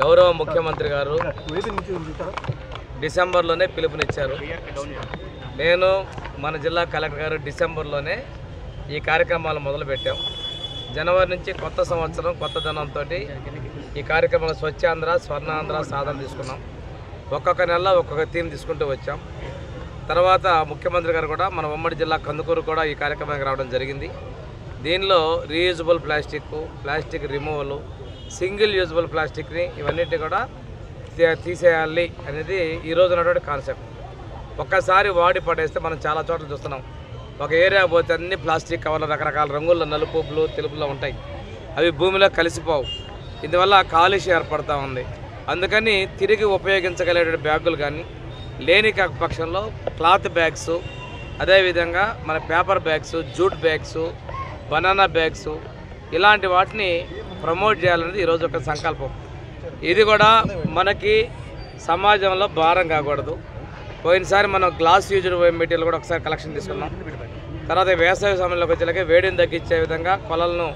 గౌరవ ముఖ్యమంత్రి గారు డిసెంబర్లోనే పిలుపునిచ్చారు. నేను మన జిల్లా కలెక్టర్ గారు డిసెంబర్లోనే ఈ కార్యక్రమాలు మొదలుపెట్టాం. జనవరి నుంచి కొత్త సంవత్సరం కొత్త ధనంతో ఈ కార్యక్రమాలు స్వచ్ఛాంధ్ర స్వర్ణాంధ్ర సాధన తీసుకున్నాం. ఒక్కొక్క నెల ఒక్కొక్క థీమ్ తీసుకుంటూ వచ్చాం. తర్వాత ముఖ్యమంత్రి గారు కూడా మన ఉమ్మడి జిల్లా కందుకూరు కూడా ఈ కార్యక్రమానికి రావడం జరిగింది. దీనిలో reusable plastic removal, single usable ప్లాస్టిక్ని ఇవన్నిటి కూడా తీసేయాలి అనేది ఈరోజు ఉన్నటువంటి కాన్సెప్ట్. ఒక్కసారి వాడి పడేస్తే మనం చాలా చోట్ల చూస్తున్నాం. ఒక ఏరియా పోతే అన్ని ప్లాస్టిక్ కవర్లు రకరకాల రంగుల్లో నలుపు బ్లూ తెలుపులో ఉంటాయి. అవి భూమిలో కలిసిపోవు. ఇందువల్ల కాలుష్యం ఏర్పడుతూ ఉంది. అందుకని తిరిగి ఉపయోగించగలిగే బ్యాగులు కానీ లేని పక్షంలో క్లాత్ బ్యాగ్స్, అదేవిధంగా మన paper bags, jute bags, banana bags ఇలాంటి వాటిని ప్రమోట్ చేయాలనేది ఈరోజు ఒక సంకల్పం. ఇది కూడా మనకి సమాజంలో భారం కాకూడదు. పోయినసారి మనం గ్లాస్ యూజ్డ్ మెటీరియల్ కూడా ఒకసారి కలెక్షన్ తీసుకున్నాం. తర్వాత వేసవి సమయంలోకి వచ్చేలాగే వేడిని తగ్గించే విధంగా, కొలలను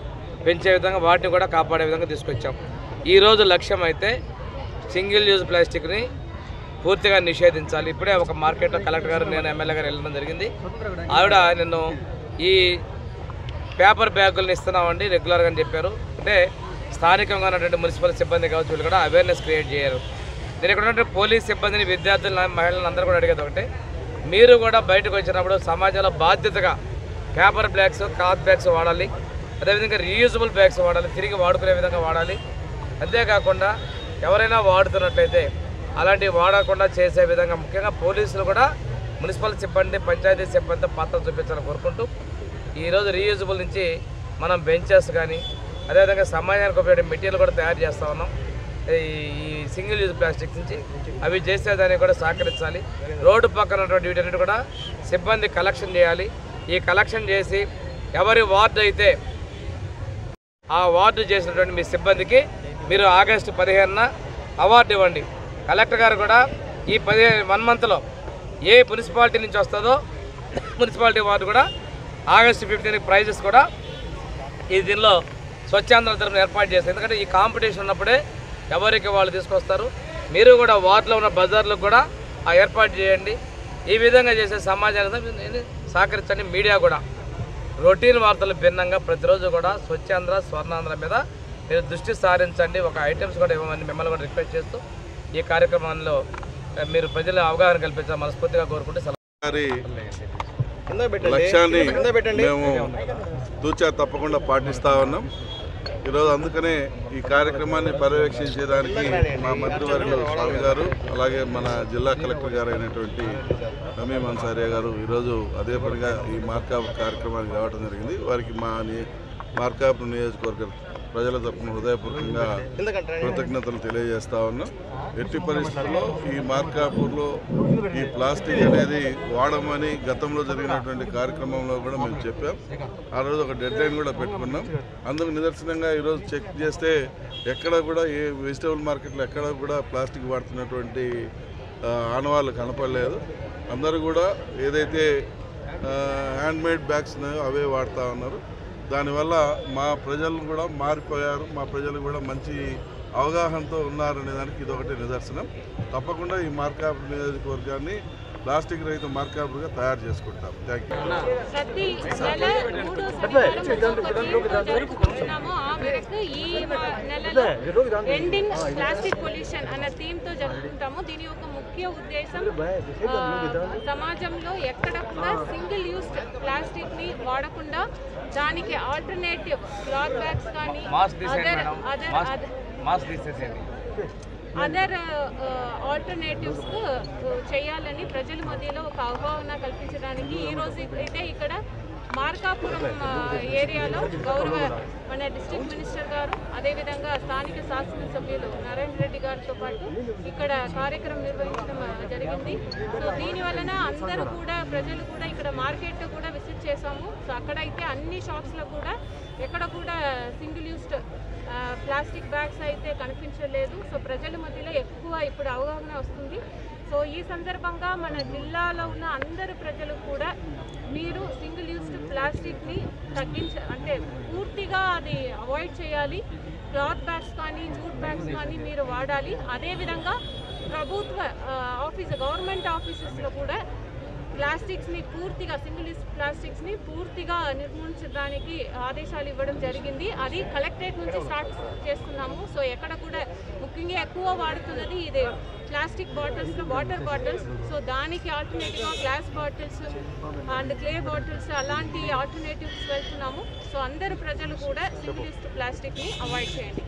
పెంచే విధంగా వాటిని కూడా కాపాడే విధంగా తీసుకొచ్చాం. ఈరోజు లక్ష్యం అయితే సింగిల్ యూజ్ ప్లాస్టిక్ని పూర్తిగా నిషేధించాలి. ఇప్పుడే ఒక మార్కెట్లో కలెక్టర్ గారు, నేను ఎమ్మెల్యే గారు వెళ్ళడం జరిగింది. ఆవిడ నిన్ను ఈ పేపర్ బ్యాగులను ఇస్తున్నామండి రెగ్యులర్గా అని చెప్పారు. అంటే స్థానికంగా ఉన్నటువంటి మున్సిపల్ సిబ్బంది కావచ్చు, వీళ్ళు కూడా అవేర్నెస్ క్రియేట్ చేయరు. నేను ఇక్కడ ఉన్నటువంటి పోలీస్ సిబ్బందిని, విద్యార్థులను, మహిళలను అందరూ కూడా అడిగేది ఒకటే, మీరు కూడా బయటకు వచ్చినప్పుడు సమాజంలో బాధ్యతగా పేపర్ బ్యాగ్స్, క్లాత్ బ్యాగ్స్ వాడాలి. అదేవిధంగా రీయూజబుల్ బ్యాగ్స్ వాడాలి, తిరిగి వాడుకునే విధంగా వాడాలి. అంతేకాకుండా ఎవరైనా వాడుతున్నట్లయితే అలాంటివి వాడకుండా చేసే విధంగా ముఖ్యంగా పోలీసులు కూడా మున్సిపల్ సిబ్బంది, పంచాయతీ సిబ్బంది పాత్ర చూపించాలని కోరుకుంటూ ఈరోజు రీయూజబుల్ నుంచి మనం బెంచెస్ కానీ అదేవిధంగా సమాజానికి ఉపయోగపడే మెటీరియల్ కూడా తయారు చేస్తూ ఉన్నాం. ఈ సింగిల్ యూజ్ ప్లాస్టిక్ నుంచి అవి చేసేదానికి కూడా సహకరించాలి. రోడ్డు పక్కన ఉన్నటువంటి వీటన్నిటి కూడా సిబ్బంది కలెక్షన్ చేయాలి. ఈ కలెక్షన్ చేసి ఎవరి వార్డు అయితే ఆ వార్డు చేసినటువంటి మీ సిబ్బందికి మీరు ఆగస్టు 15న అవార్డు ఇవ్వండి. కలెక్టర్ గారు కూడా ఈ 1 మంత్లో ఏ మున్సిపాలిటీ నుంచి వస్తుందో మున్సిపాలిటీ వార్డు కూడా ఆగస్టు 15కి ప్రైజెస్ కూడా ఈ దీనిలో స్వచ్ఛాంధ్ర తరఫున ఏర్పాటు చేస్తారు. ఎందుకంటే ఈ కాంపిటీషన్ ఉన్నప్పుడే ఎవరికి వాళ్ళు తీసుకొస్తారు. మీరు కూడా వార్డులో ఉన్న బజార్లకు కూడా ఆ ఏర్పాటు చేయండి. ఈ విధంగా చేసే సమాజానికి సహకరించండి. మీడియా కూడా రొటీన్ వార్తలు భిన్నంగా ప్రతిరోజు కూడా స్వచ్ఛాంధ్ర స్వర్ణాంధ్ర మీద మీరు దృష్టి సారించండి. ఒక ఐటమ్స్ కూడా ఇవ్వమని మిమ్మల్ని కూడా రిక్వెస్ట్ చేస్తూ ఈ కార్యక్రమంలో మీరు ప్రజల అవగాహన కల్పించాలని మనస్ఫూర్తిగా కోరుకుంటే లక్ష్యాన్ని మేము తూచా తప్పకుండా పాటిస్తూ ఉన్నాం. ఈరోజు అందుకనే ఈ కార్యక్రమాన్ని పర్యవేక్షించేదానికి మా మంత్రివర్యులు స్వామి గారు, అలాగే మన జిల్లా కలెక్టర్ గారు అయినటువంటి రమీమ్ అన్సారియా గారు ఈరోజు అదే పనిగా ఈ మార్కాపు కార్యక్రమానికి రావడం జరిగింది. వారికి మా మార్కాపు నియోజకవర్గ ప్రజల తరఫున హృదయపూర్వకంగా కృతజ్ఞతలు తెలియజేస్తా ఉన్నాం. ఎట్టి పరిస్థితుల్లో ఈ మార్కాపూర్లో ఈ ప్లాస్టిక్ అనేది వాడమని గతంలో జరిగినటువంటి కార్యక్రమంలో కూడా మేము చెప్పాం. ఆ రోజు ఒక డెడ్ లైన్ కూడా పెట్టుకున్నాం. అందుకు నిదర్శనంగా ఈరోజు చెక్ చేస్తే ఎక్కడ కూడా ఏ వెజిటబుల్ మార్కెట్లో ఎక్కడ కూడా ప్లాస్టిక్ వాడుతున్నటువంటి ఆనవాళ్ళు కనపడలేదు. అందరూ కూడా ఏదైతే హ్యాండ్మేడ్ బ్యాగ్స్ ఉన్నాయో అవే వాడుతూ ఉన్నారు. దానివల్ల మా ప్రజలు కూడా మారిపోయారు. మా ప్రజలు కూడా మంచి అవగాహనతో ఉన్నారనే దానికి ఇదొకటి నిదర్శనం. తప్పకుండా ఈ మార్కాపు నియోజకవర్గాన్ని ప్లాస్టిక్ రహిత మార్కాపుగా తయారు చేసుకుంటాం. థ్యాంక్ ఎండింగ్ ప్లాస్టిక్ పొల్యూషన్ అన్న థీమ్ తో జరుపుకుంటాము. దీని యొక్క ముఖ్య ఉద్దేశం సమాజంలో ఎక్కడ కూడా సింగిల్ యూజ్ ప్లాస్టిక్ ని వాడకుండా దానికి ఆల్టర్నేటివ్ క్లాత్ బ్యాగ్స్ కానీ అదర్ ఆల్టర్నేటివ్స్ చేయాలని ప్రజల మధ్యలో ఒక అవగాహన కల్పించడానికి ఈ రోజు అయితే ఇక్కడ మార్కాపురం ఏరియాలో గౌరవ మన డిస్ట్రిక్ట్ మినిస్టర్ గారు, అదేవిధంగా స్థానిక శాసనసభ్యులు నారాయణ రెడ్డి గారితో పాటు ఇక్కడ కార్యక్రమం నిర్వహించడం జరిగింది. సో దీనివలన అందరూ కూడా ప్రజలు కూడా ఇక్కడ మార్కెట్ కూడా విజిట్ చేసాము. సో అక్కడైతే అన్ని షాప్స్లో కూడా ఎక్కడ కూడా సింగిల్ యూస్డ్ ప్లాస్టిక్ బ్యాగ్స్ అయితే కనిపించలేదు. సో ప్రజల మధ్యలో ఎక్కువ ఇప్పుడు అవగాహన వస్తుంది. సో ఈ సందర్భంగా మన జిల్లాలో ఉన్న అందరు ప్రజలు కూడా మీరు సింగిల్ యూస్డ్ ప్లాస్టిక్ని అంటే పూర్తిగా అది అవాయిడ్ చేయాలి. క్లాత్ బ్యాగ్స్ కానీ జూట్ బ్యాగ్స్ కానీ మీరు వాడాలి. అదేవిధంగా ప్రభుత్వ గవర్నమెంట్ ఆఫీసెస్లో కూడా ప్లాస్టిక్స్ని పూర్తిగా సింగిల్ యూస్ ప్లాస్టిక్స్ని పూర్తిగా నిర్మూలించడానికి ఆదేశాలు ఇవ్వడం జరిగింది. అది కలెక్టరేట్ నుంచి స్టార్ట్ చేస్తున్నాము. సో ఎక్కడ కూడా ముఖ్యంగా ఎక్కువ వాడుతున్నది ఇది ప్లాస్టిక్ బాటిల్స్లో వాటర్ బాటిల్స్. సో దానికి ఆల్టర్నేటివ్గా glass bottles and clay bottles అలాంటి ఆల్టర్నేటివ్స్ వెళ్తున్నాము. సో అందరు ప్రజలు కూడా సింగిల్ యూస్ ప్లాస్టిక్ని అవాయిడ్ చేయండి.